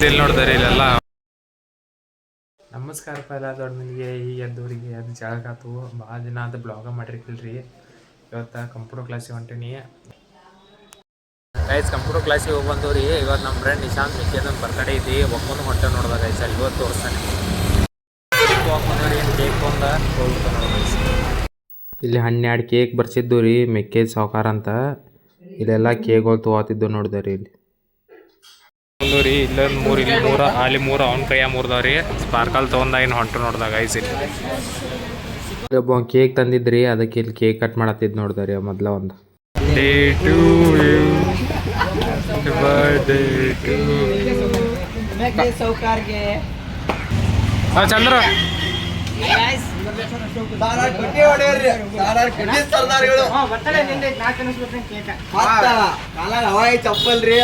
ಇಲ್ಲಿ ನೋಡಿದಾರೆ ಇಲ್ಲೆಲ್ಲ. ನಮಸ್ಕಾರ ಪೈಲ ದೊಡ್ಡ ಮಂದಿಗೆ ಈಗ ಎದ್ದವರಿಗೆ ಅದು ಜಳಕಾತು ಭಾಳ ದಿನ ಅದು ಬ್ಲಾಗ ಮಾಡಿರ್ಕಿಲ್ರಿ. ಇವತ್ತು ಕಂಪ್ಯೂಟರ್ ಕ್ಲಾಸಿಗೆ ಹೊಂಟೀನಿ ಗೈಸ್. ಕಂಪ್ಯೂಟರ್ ಕ್ಲಾಸಿಗೆ ಹೋಗಿ ಬಂದವ್ರಿ. ಇವತ್ತು ನಮ್ಮ ಫ್ರೆಂಡ್ ನಿಶಾಂತ್ ಮಿಕ್ಕೇದೊಂದು ಬರ್ತಡೇ ಐತಿ. ಒಬ್ಬನು ಹೊಟ್ಟೆ ನೋಡ್ದಾಗ ಗೈಸ್ ಅಲ್ಲಿ ಇವತ್ತು ತೋರಿಸ್ತಾನೆ. ಕೇಕ್ ತೊಂದ ಹೋಗ್ಬಿಟ್ಟು ನೋಡ್ಬೇಕು. ಇಲ್ಲಿ 12 ಕೇಕ್ ಬರ್ಸಿದ್ದು ರೀ ಮೆಕ್ಕೇಜ್ ಸಾವುಕಾರ ಅಂತ. ಇಲ್ಲೆಲ್ಲ ಕೇಕ್ಗಳು ತೊಗೋತಿದ್ದು ನೋಡಿದಾರೆ ಇಲ್ಲಿ ರೀ. ಇಲ್ಲೊಂದು 3 ಇಲ್ಲಿ 3 ಅಲ್ಲಿ 3 ಅವ್ನ ಕೈಯ 3 ರೀ. ಸ್ಪಾರ್ಕಲ್ ತೊಗೊಂಡ ಏನು ಹೊಂಟು ನೋಡ್ದಾಗ ಐಸ್ ಇಲ್ಲಿ ಒಬ್ಬ ಕೇಕ್ ತಂದಿದ್ರಿ. ಅದಕ್ಕೆ ಇಲ್ಲಿ ಕೇಕ್ ಕಟ್ ಮಾಡತ್ತಿದ್ದು ನೋಡಿದಾರೆ. ಮೊದಲ ಒಂದು day to you birthday to ಸೌಕಾರ್ಗೆ ಚಂದ್ರ ಚಪ್ಪಲ್ರಿ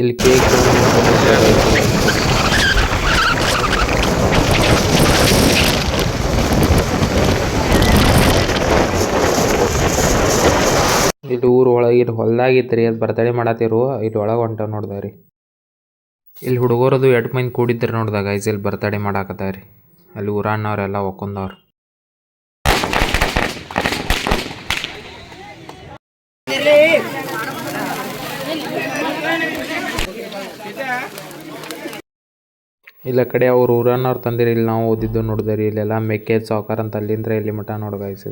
ಇಲ್ಲಿ ಕೇಕ್ ಇಲ್ಲಿ ಊರು ಒಳಗೆ ಇಲ್ಲಿ ಹೊಲ್ದಾಗಿತ್ತು ಅದು ಬರ್ತಡೇ ಮಾಡತ್ತಿರು. ಇಲ್ಲಿ ಒಳಗೆ ಹೊಂಟ ನೋಡ್ದಾರಿ. ಇಲ್ಲಿ ಹುಡುಗರದು 8 ಮಂದಿ ಕೂಡಿದ್ರು ನೋಡ್ದಾಗ ಐಸ್ ಇಲ್ಲಿ ಬರ್ತಡೇ ಮಾಡಾಕತ್ತಾರಿ. ಅಲ್ಲಿ ಊರಣ್ಣವ್ರೆಲ್ಲ ಒಕ್ಕೊಂಡವ್ರು. ಇಲ್ಲ ಕಡೆ ಅವ್ರು ಊರನ್ನವ್ರು ತಂದಿರಿ. ಇಲ್ಲಿ ನಾವು ಓದಿದ್ದು ನೋಡಿದ್ರಿ. ಇಲ್ಲೆಲ್ಲ ಮೆಕ್ಕೇಜ್ ಸಾವುಕಾರ ಅಂತ ಅಲ್ಲಿಂದ್ರೆ ಇಲ್ಲಿ ಮಠ ನೋಡ್ಗ ಐಸ್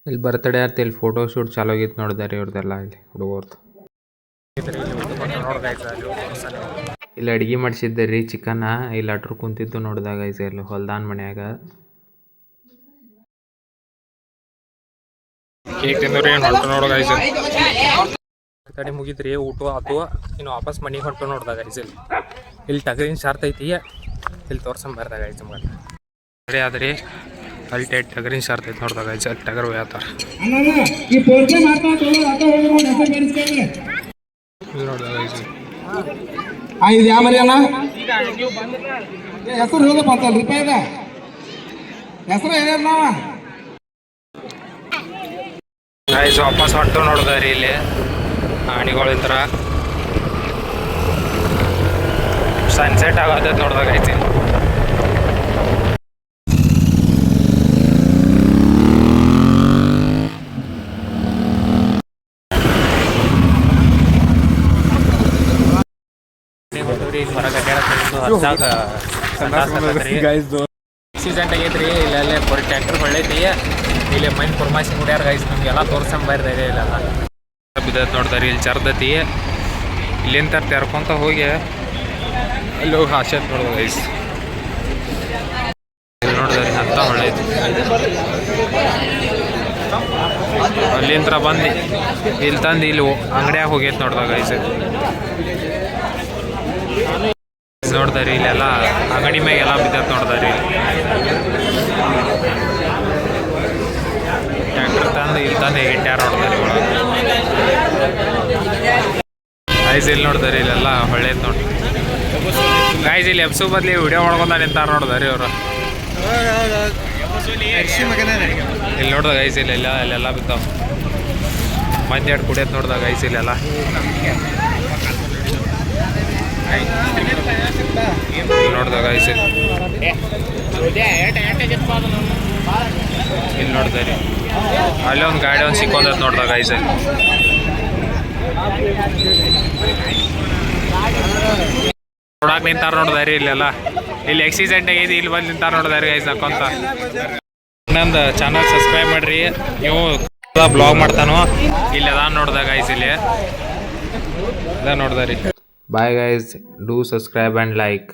ಇಲ್ಲಿ ಬರ್ತಡೇ ಆಯ್ತು. ಇಲ್ಲಿ ಫೋಟೋ ಶೂಟ್ ಚಾಲೂ ಆಗಿತ್ತು ನೋಡಿದಾರೆ ಇವ್ರದ್ದೆಲ್ಲ. ಇಲ್ಲಿ ಹುಡುಗರ್ದು ಇಲ್ಲಿ ಅಡುಗೆ ಮಾಡಿಸಿದ್ದೆ ರೀ ಚಿಕನ್ನ. ಇಲ್ಲಿ ಅಟ್ರು ಕುಂತಿದ್ದು ನೋಡಿದಾಗ ಐಸ್ ಇಲ್ಲಿ ಹೊಲ್ದಾನ್ ಮನ್ಯಾಗ. ಕೇಕ್ ತಿಂದವ್ರಿ ಏನು ಹೊಂಟು ನೋಡೋದು ಐಸ್ ಬರ್ತಡೇ ಮುಗಿದ್ರಿ. ಊಟ ಆತು. ಇನ್ನು ವಾಪಸ್ ಮನೆಗೆ ಹೊಂಟು ನೋಡಿದಾಗ ಐಸ್ ಇಲ್ಲಿ ಟಗರಿನ ಶಾರ್ತ್ ಐತಿ. ಇಲ್ಲಿ ತೋರ್ಸಂಬರ್ದಾಗ ಐಸ್ ಮಗ ಸರಿ ಆದ್ರಿ. ಅಲ್ಲಿ ಟಗರಿನ ಶಾರ್ತ್ ಐತಿ ನೋಡಿದಾಗ ಐಸ್ ಅಲ್ಲಿ ಟಗರ್ ಹೋಗ್ತಾರ ನೋಡಿದಾಗ ಐಸ್ ಇದು ಯಾವ ಮರಿ ಅಣ್ಣ ಹೆಸರು ಹೇಳಪ್ಪ ಅಂತ ರೂಪಾಯಿದ ಹೆಸರು ಏನ ಐಸ್ ವಾಪಸ್ ಹೊಂಟು ನೋಡಿದ್ರಿ. ಇಲ್ಲಿ ಆಣಿಗಳಿಂದ್ರ ಸನ್ಸೆಟ್ ಆಗತ್ತೈತೆ ನೋಡಿದಾಗ ಐತಿ. ಆಕ್ಸಿಡೆಂಟ್ ಆಗೈತ್ರಿ. ಇಲ್ಲೆಲ್ಲ ಬರೀ ಟ್ರ್ಯಾಕ್ಟರ್ ಹೊಳ್ಳೈತಿ. ಇಲ್ಲಿ ಮೈನ್ ಫಾರ್ಮಾಸಿ ಕುಡಿಯಾರ ಗೈಸ್. ನಮಗೆಲ್ಲ ತೋರ್ಸಂಬರ್ದಾರಿ. ಇಲ್ಲೆಲ್ಲ ಬಿದ್ದೈತೆ ನೋಡ್ದಾರಿ. ಇಲ್ಲಿ ಚರ್ದತಿ. ಇಲ್ಲಿಂದ ತೆರ್ಕೊಂತ ಹೋಗಿ ಅಲ್ಲಿ ಹೋಗಿ ಹಾಸೈತೆ ನೋಡ್ದ ಗೈಸ್. ಇಲ್ಲಿ ನೋಡ್ದಾರಿ ಅಂತ ಹೊಳ್ಳೈತಿ. ಅಲ್ಲಿಂದ ಬಂದು ಇಲ್ಲಿ ತಂದು ಇಲ್ಲಿ ಅಂಗಡಿಯಾಗ ಹೋಗೈತೆ ನೋಡ್ದಾಗ ಗೈಸ್. ನೋಡ್ದಾರಿ ಇಲ್ಲೆಲ್ಲ ಅಂಗಡಿ ಮ್ಯಾಗೆಲ್ಲ ಬಿದ್ದೈತೆ ನೋಡ್ದಾರಿ. ಟ್ರ್ಯಾಕ್ಟರ್ ತಂದು ಇಲ್ಲಿ ತಂದು ಇಟ್ಟ್ಯಾರ ನೋಡ್ದಾರಿ ಒಳಗೆ ಗೈಸ್. ಇಲ್ಲಿ ನೋಡ್ದಾರಿ ಇಲ್ಲೆಲ್ಲ ಹೊಳ್ಳೈತೆ ನೋಡ್ರಿ ಗೈಸ್. ಇಲ್ಲಿ ಎಬ್ಸು ಬದ್ಲಿ ವಿಡಿಯೋ ಮಾಡ್ಕೊಂಡ ನಿಂತಾರ ನೋಡ್ದಾರಿ ಅವರು. ಇಲ್ಲಿ ನೋಡ್ದಾಗ ಗೈಸ್ ಇಲ್ಲೆಲ್ಲ ಅಲ್ಲೆಲ್ಲ ಬಿದ್ದಾವ. ಮಂದಿ ಎರಡು ಕುಡಿಯತ್ ನೋಡ್ದಾಗ ಗೈಸ್ ಇಲ್ಲೆಲ್ಲ. ಇಲ್ಲಿ ನೋಡ್ದಾಗ ಗೈಸ್ ಇಲ್ಲಿ ನೋಡ್ದಾರಿ. ಅಲ್ಲೇ ಒಂದು ಗಾಡಿ ಒಂದು ಸಿಕ್ಕೊಂಡತ್ ನೋಡ್ದಾಗ ಗೈಸ್ ಅಲ್ಲಿ. ನೋಡಾಕ್ ನಿಂತಾರ ನೋಡ್ದಾರಿ ಇಲ್ಲೆಲ್ಲ. ಇಲ್ಲಿ ಆಕ್ಸಿಡೆಂಟ್ ಆಗೈತಿ. ಇಲ್ಲಿ ಬಂದು ನಿಂತಾರ ನೋಡ್ದಾರಿ ಗೈಸ್ ನಕ್ಕೊಂತ. ನಂದು ಚಾನಲ್ ಸಬ್ಸ್ಕ್ರೈಬ್ ಮಾಡ್ರಿ. ನೀವು ಬ್ಲಾಗ್ ಮಾಡ್ತಾನೋ ಇಲ್ಲಿ ಅದ ನೋಡ್ದಾಗ ಗೈಸ್ ಇಲ್ಲಿ ಅದ ನೋಡ್ದಾರಿ. Bye guys, do subscribe and like.